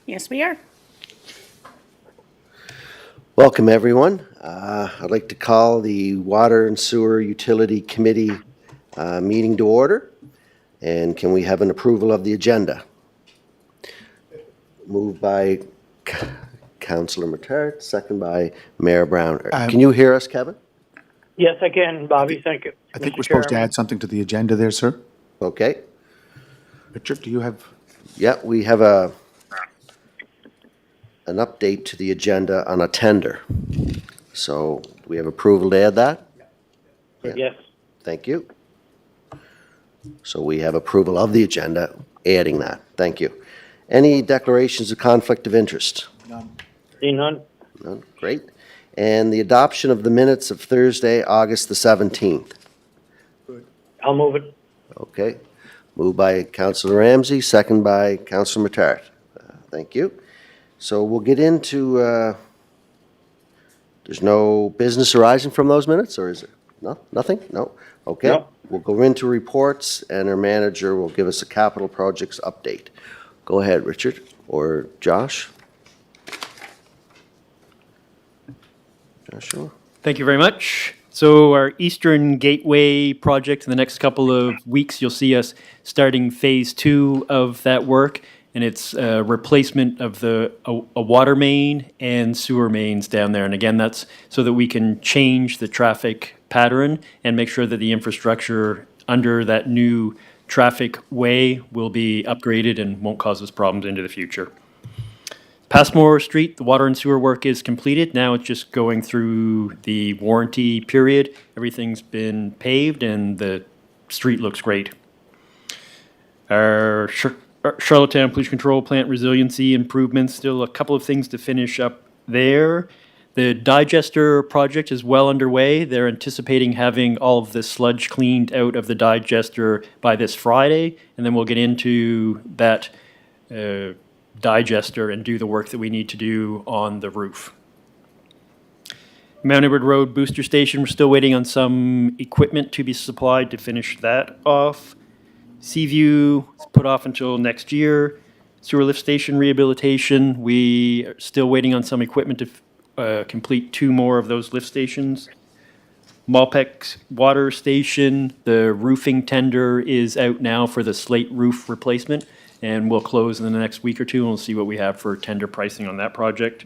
Yes, we are. Welcome, everyone. I'd like to call the Water and Sewer Utility Committee meeting to order. And can we have an approval of the agenda? Moved by Councillor Matart, second by Mayor Brown. Can you hear us, Kevin? Yes, I can, Bobby. Thank you. I think Mr. we're supposed to Chairman. add something to the agenda there, sir. Okay. Richard, do you have? Yeah, we have an update to the agenda on a tender. So we have approval to add that? Yes. Thank you. So we have approval of the agenda, adding that. Thank you. Any declarations of conflict of interest? See none? None? Great. And the adoption of the minutes of Thursday, August the 17th. I'll move it. Okay. Moved by Councillor Ramsey, second by Councillor Matart. Thank you. So we'll get into, there's no business arising from those minutes, or is it? No, nothing? No? Okay. No. We'll go into reports, and our manager will give us a capital projects update. Go ahead, Richard, or Josh. Joshua? Thank you very much. So our Eastern Gateway project, in the next couple of weeks, you'll see us starting phase 2 of that work, and it's a replacement of a water main and sewer mains down there. And again, that's so that we can change the traffic pattern and make sure that the infrastructure under that new traffic way will be upgraded and won't cause us problems into the future. Passmore Street, the water and sewer work is completed. Now it's just going through the warranty period. Everything's been paved and the street looks great. Our Charlottetown Pollution Control Plant resiliency improvements, still a couple of things to finish up there. The digester project is well underway. They're anticipating having all of the sludge cleaned out of the digester by this Friday, and then we'll get into that digester and do the work that we need to do on the roof. Mount Edward Road Booster Station, we're still waiting on some equipment to be supplied to finish that off. Seaview is put off until next year. Sewer lift station rehabilitation, we are still waiting on some equipment to complete 2 more of those lift stations. Malpex Water Station, the roofing tender is out now for the slate roof replacement, and we'll close in the next week or two, and we'll see what we have for tender pricing on that project.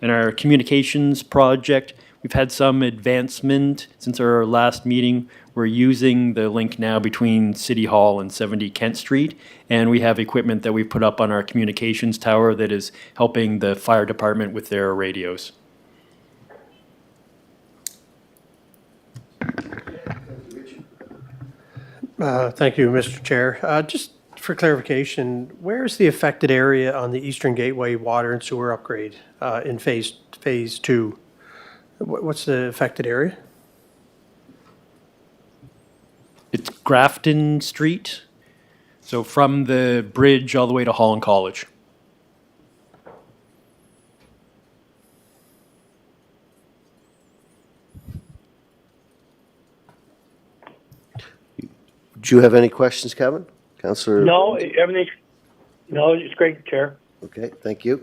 And our communications project, we've had some advancement since our last meeting. We're using the link now between City Hall and 70 Kent Street, and we have equipment that we've put up on our communications tower that is helping the fire department with their radios. Thank you, Mr. Chair. Just for clarification, where is the affected area on the Eastern Gateway water and sewer upgrade in phase 2? What's the affected area? It's Grafton Street, so from the bridge all the way to Holland College. Do you have any questions, Kevin? Councillor? No, everything's, no, it's great, Chair. Okay, thank you.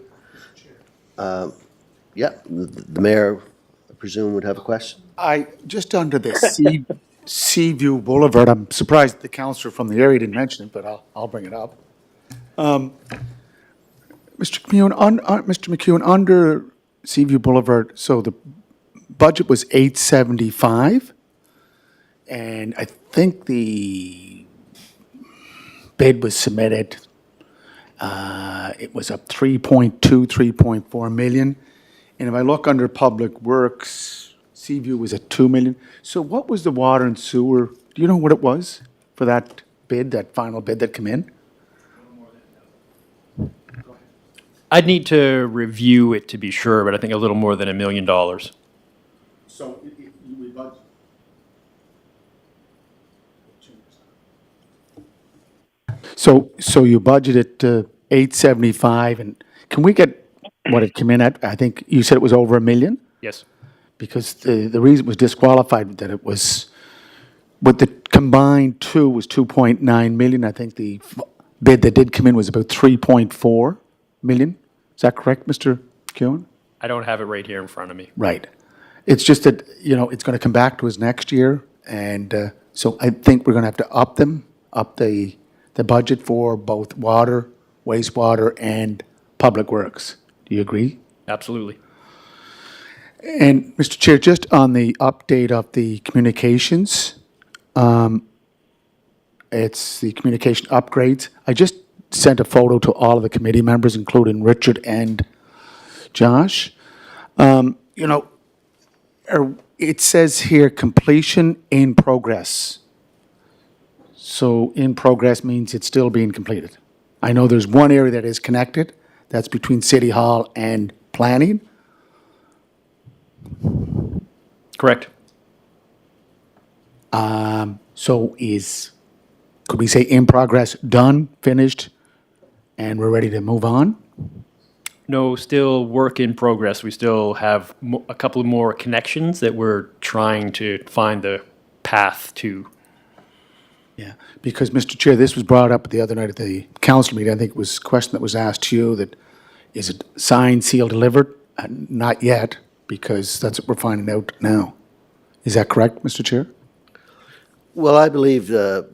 Yeah, the mayor, I presume, would have a question? Just under the Seaview Boulevard, I'm surprised the councillor from the area didn't mention it, but I'll bring it up. Mr. McEwen, under Seaview Boulevard, so the budget was 875, and I think the bid was submitted. It was up 3.2, 3.4 million. And if I look under Public Works, Seaview was at 2 million. So what was the water and sewer? Do you know what it was for that bid, that final bid that came in? I'd need to review it to be sure, but I think a little more than $1 million. So we budgeted. So you budgeted 875, and can we get what it came in at? I think you said it was over $1 million? Yes. Because the reason it was disqualified, that it was, with the combined two was 2.9 million. I think the bid that did come in was about 3.4 million. Is that correct, Mr. McEwen? I don't have it right here in front of me. Right. It's just that, it's going to come back to us next year, and so I think we're going to have to up the budget for both water, wastewater, and public works. Do you agree? Absolutely. And, Mr. Chair, just on the update of the communications, it's the communication upgrades. I just sent a photo to all of the committee members, including Richard and Josh. It says here, completion in progress. So in progress means it's still being completed. I know there's one area that is connected, that's between City Hall and planning. Correct. So could we say in progress, done, finished, and we're ready to move on? No, still work in progress. We still have a couple of more connections that we're trying to find the path to. Yeah, because, Mr. Chair, this was brought up the other night at the council meeting. I think it was a question that was asked to you that, is it signed, sealed, delivered? Not yet, because that's what we're finding out now. Is that correct, Mr. Chair? Well, I believe the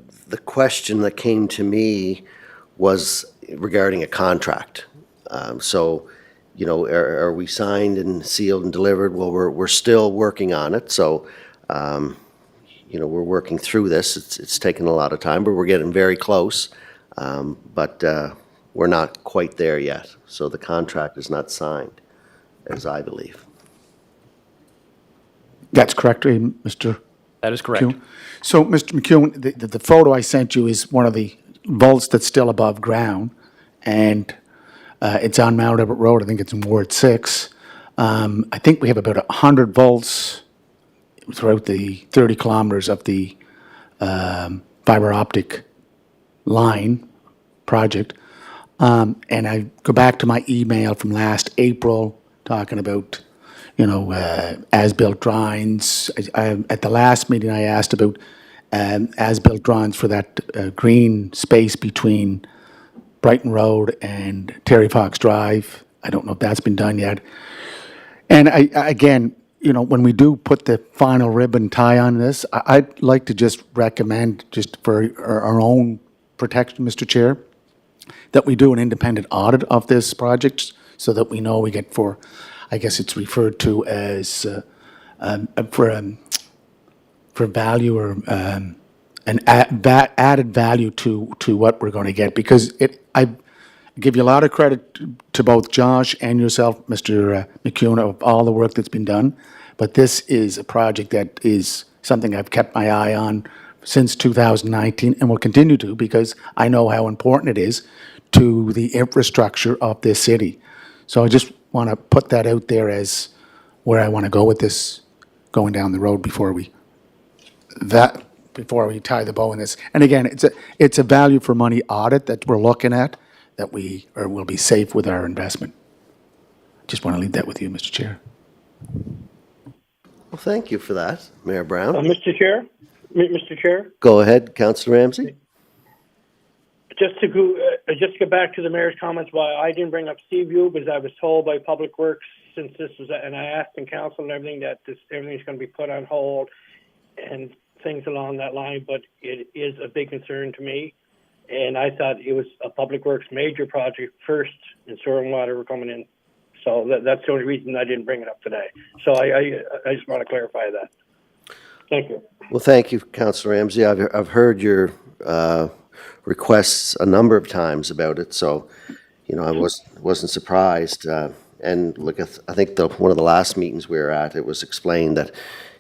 question that came to me was regarding a contract. So, are we signed and sealed and delivered? Well, we're still working on it, so, we're working through this. It's taken a lot of time, but we're getting very close. But we're not quite there yet, so the contract is not signed, as I believe. That's correct, Mr. That is correct. McEwen? So, Mr. McEwen, the photo I sent you is one of the vaults that's still above ground, and it's on Mount Everett Road. I think it's in Ward 6. I think we have about 100 vaults throughout the 30 kilometers of the fiber optic line project. And I go back to my email from last April talking about, as-built drawings. At the last meeting, I asked about as-built drawings for that green space between Brighton Road and Terry Fox Drive. I don't know if that's been done yet. And again, when we do put the final ribbon tie on this, I'd like to just recommend, just for our own protection, Mr. Chair, that we do an independent audit of this project so that we know we get I guess it's referred to as for value or an added value to what we're going to get, because I give you a lot of credit to both Josh and yourself, Mr. McEwen, of all the work that's been done, but this is a project that is something I've kept my eye on since 2019 and will continue to, because I know how important it is to the infrastructure of this city. So I just want to put that out there as where I want to go with this going down the road before we tie the bow in this. And again, it's a value for money audit that we're looking at, that will be safe with our investment. Just want to leave that with you, Mr. Chair. Well, thank you for that, Mayor Brown. Mr. Chair? Mr. Chair? Go ahead, Councillor Ramsey. Just to go back to the mayor's comments, why I didn't bring up Seaview, because I was told by Public Works, since this was, and I asked in council and everything, that everything's going to be put on hold and things along that line, but it is a big concern to me. And I thought it was a Public Works major project first, and sewer and water were coming in. So that's the only reason I didn't bring it up today. So I just want to clarify that. Thank you. Well, thank you, Councillor Ramsey. I've heard your requests a number of times about it, so I wasn't surprised. And look, I think one of the last meetings we were at, it was explained that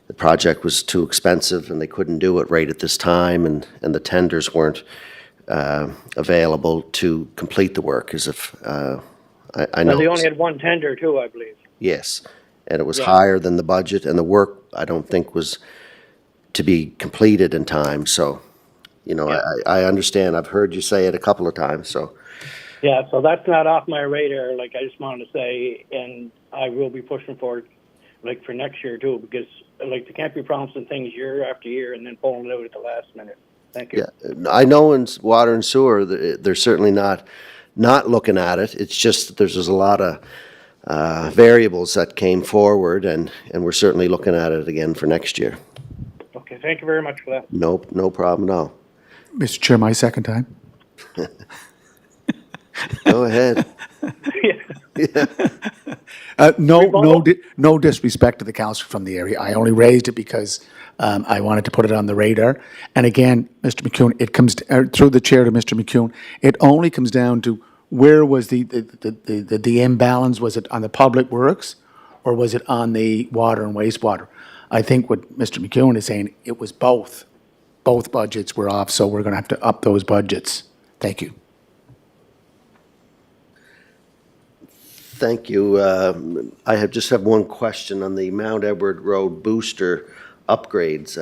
the project was too expensive and they couldn't do it right at this time, and the tenders weren't available to complete the work. As if I know They only had one tender too, I believe. yes, and it was Yeah. higher than the budget, and the work I don't think was to be completed in time. So, I understand. I've heard you say it a couple of times. So, Yeah, so that's not off my radar, like I just wanted to say, and I will be pushing forward, like for next year too, because like they can't be promising things year after year and then pulling it out at the last minute. Thank you. yeah, I know in water and sewer, they're certainly not not looking at it. It's just that there's just a lot of variables that came forward, and we're certainly looking at it again for next year. Okay, thank you very much for that. Nope, no problem at all. Mr. Chair, my second time. Go ahead. No disrespect to the council from the area. I only raised it because I wanted to put it on the radar. And again, Mr. McCune, it comes, through the chair to Mr. McCune, it only comes down to where was the imbalance? Was it on the public works or was it on the water and wastewater? I think what Mr. McCune is saying, it was both. Both budgets were off, so we're going to have to up those budgets. Thank you. Thank you. I just have one question on the Mount Edward Road booster upgrades.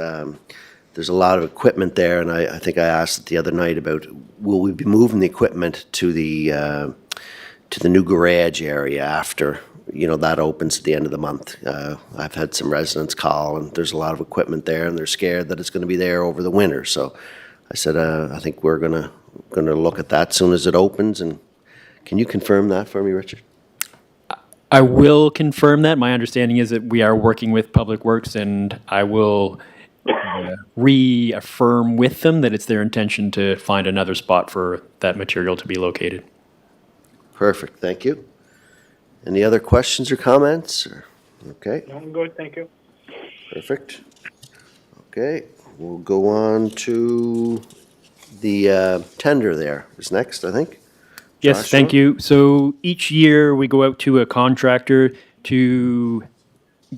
There's a lot of equipment there, and I think I asked it the other night about, will we be moving the equipment to the new garage area after, that opens at the end of the month? I've had some residents call, and there's a lot of equipment there, and they're scared that it's going to be there over the winter. So I said, I think we're gonna look at that soon as it opens. And can you confirm that for me, Richard? I will confirm that. My understanding is that we are working with Public Works, and I will reaffirm with them that it's their intention to find another spot for that material to be located. Perfect, thank you. Any other questions or comments? Okay, No, I'm good, thank you. perfect. Okay, we'll go on to the tender there is next, I think. Yes, Joshua? thank you. So each year we go out to a contractor to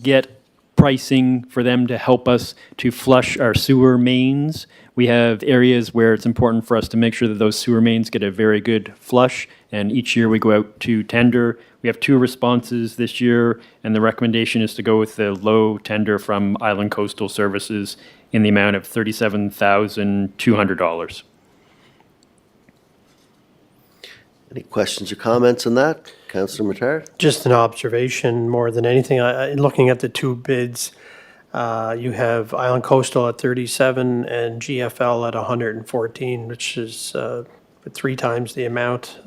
get pricing for them to help us to flush our sewer mains. We have areas where it's important for us to make sure that those sewer mains get a very good flush, and each year we go out to tender. We have 2 responses this year, and the recommendation is to go with the low tender from Island Coastal Services in the amount of $37,200. Any questions or comments on that? Councillor Matard? Just an observation more than anything. In looking at the 2 bids, you have Island Coastal at 37 and GFL at 114, which is 3 times the amount.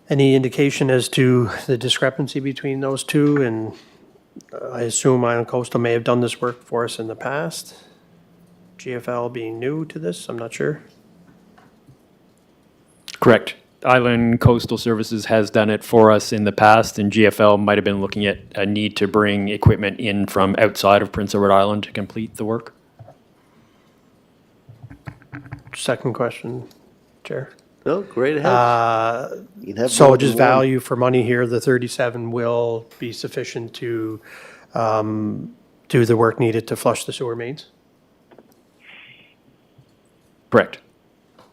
Any indication as to the discrepancy between those 2? And I assume Island Coastal may have done this work for us in the past. GFL being new to this, I'm not sure. Correct. Island Coastal Services has done it for us in the past, and GFL might have been looking at a need to bring equipment in from outside of Prince Edward Island to complete the work. Second question, Chair. No, great ahead. You can have So more just than one. value for money here, the 37 will be sufficient to do the work needed to flush the sewer mains? Correct.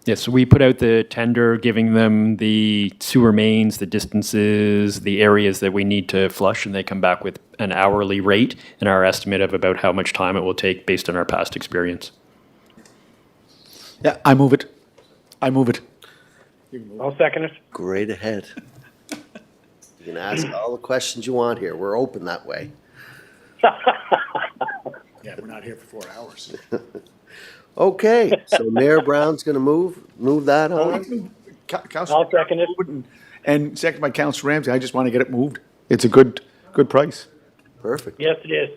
Yes, so we put out the tender, giving them the sewer mains, the distances, the areas that we need to flush, and they come back with an hourly rate and our estimate of about how much time it will take based on our past experience. Yeah, I move it. I move it. I'll second it. Great ahead. You can ask all the questions you want here. We're open that way. Yeah, we're not here for 4 hours. Okay, so Mayor Brown's gonna move that on. I'll second it. And second by Councillor Ramsey, I just want to get it moved. It's a good price. Yes, Perfect. it is.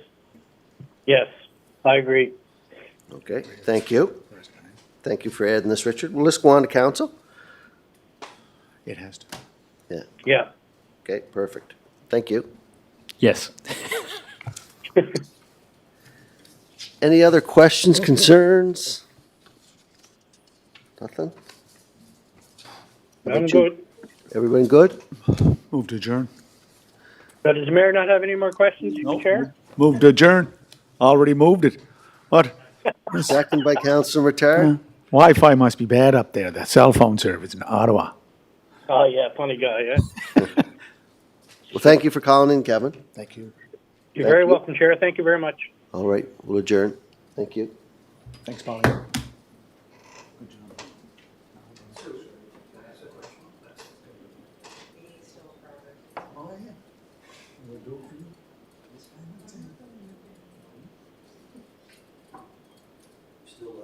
Yes, I agree. Okay, thank you. Thank you for adding this, Richard. Well, let's go on to council. It has to. Yeah, Yeah. okay, perfect. Thank you. Yes. Any other questions, concerns? Nothing? I'm good. Everybody good? Move to adjourn. But does the mayor not have any more questions, Chair? Move to adjourn. Already moved it. What? Second by Councillor Mattar. Wi-Fi must be bad up there, the cell phone service in Ottawa. Oh, yeah, funny guy, yeah. Well, thank you for calling in, Kevin. Thank you. You're very welcome, Chair. Thank you very much. All right, we'll adjourn. Thank you. Thanks, Polly. Still live?